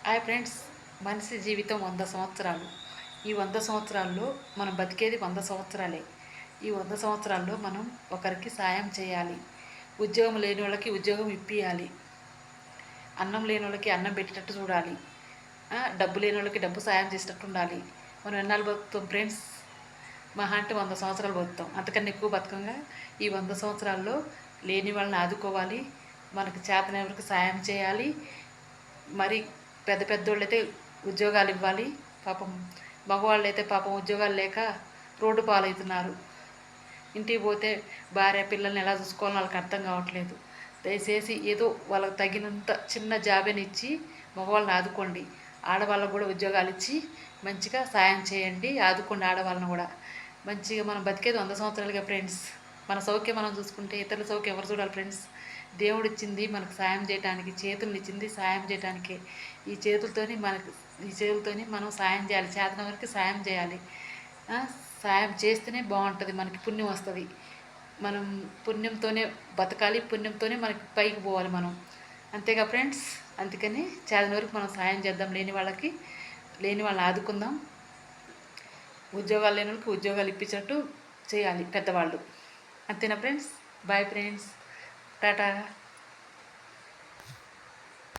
Hi friends. మనిషి జీవితం 100 సంవత్సరాలు. ఈ 100 సంవత్సరాల్లో మనం బతికేది 100 సంవత్సరాలే. ఈ 100 సంవత్సరాల్లో మనం ఒకరికి సాయం చేయాలి. ఉద్యోగం లేని వాళ్ళకి ఉద్యోగం ఇప్పియాలి. అన్నం లేని వాళ్ళకి అన్నం పెట్టేటట్టు చూడాలి. డబ్బు లేని వాళ్ళకి డబ్బు సాయం చేసేటట్టు ఉండాలి. మనం ఎన్నాళ్ళు బతుకుతాం ఫ్రెండ్స్? మహా అంటే 100 సంవత్సరాలు బతుకుతాం. అంతకన్నా ఎక్కువ బతకంగా ఈ 100 సంవత్సరాల్లో లేని వాళ్ళని ఆదుకోవాలి. మనకు చేతనైన వరకు సాయం చేయాలి. మరి పెద్ద పెద్దోళ్ళైతే ఉద్యోగాలు ఇవ్వాలి. పాపం మగవాళ్ళు అయితే పాపం ఉద్యోగాలు లేక రోడ్డు పాలవుతున్నారు. ఇంటికి పోతే భార్య పిల్లల్ని ఎలా చూసుకోవాలో వాళ్ళకి అర్థం కావట్లేదు. దయచేసి ఏదో వాళ్ళకి తగినంత చిన్న జాబేని ఇచ్చి మగవాళ్ళని ఆదుకోండి. ఆడవాళ్ళకు కూడా ఉద్యోగాలు ఇచ్చి మంచిగా సాయం చేయండి. ఆదుకోండి ఆడవాళ్ళని కూడా. మంచిగా మనం బతికేది 100 సంవత్సరాలుగా ఫ్రెండ్స్. మన సౌఖ్యం మనం చూసుకుంటే ఇతరుల సౌఖ్యం ఎవరు చూడాలి ఫ్రెండ్స్? దేవుడు ఇచ్చింది మనకు సాయం చేయడానికి, చేతులు ఇచ్చింది సాయం చేయడానికే. ఈ చేతులతోని మనం సాయం చేయాలి. చేతన వరకు సాయం చేయాలి. సాయం చేస్తేనే బాగుంటుంది, మనకి పుణ్యం వస్తుంది. మనం పుణ్యంతోనే బతకాలి, పుణ్యంతోనే మనకి పైకి పోవాలి మనం. అంతేగా ఫ్రెండ్స్? అందుకని చేతన వరకు మనం సాయం చేద్దాం. లేని వాళ్ళని ఆదుకుందాం. ఉద్యోగాలు లేని వాళ్ళకి ఉద్యోగాలు ఇప్పించినట్టు చేయాలి పెద్దవాళ్ళు. అంతేనా ఫ్రెండ్స్? Bye friends. టాటా.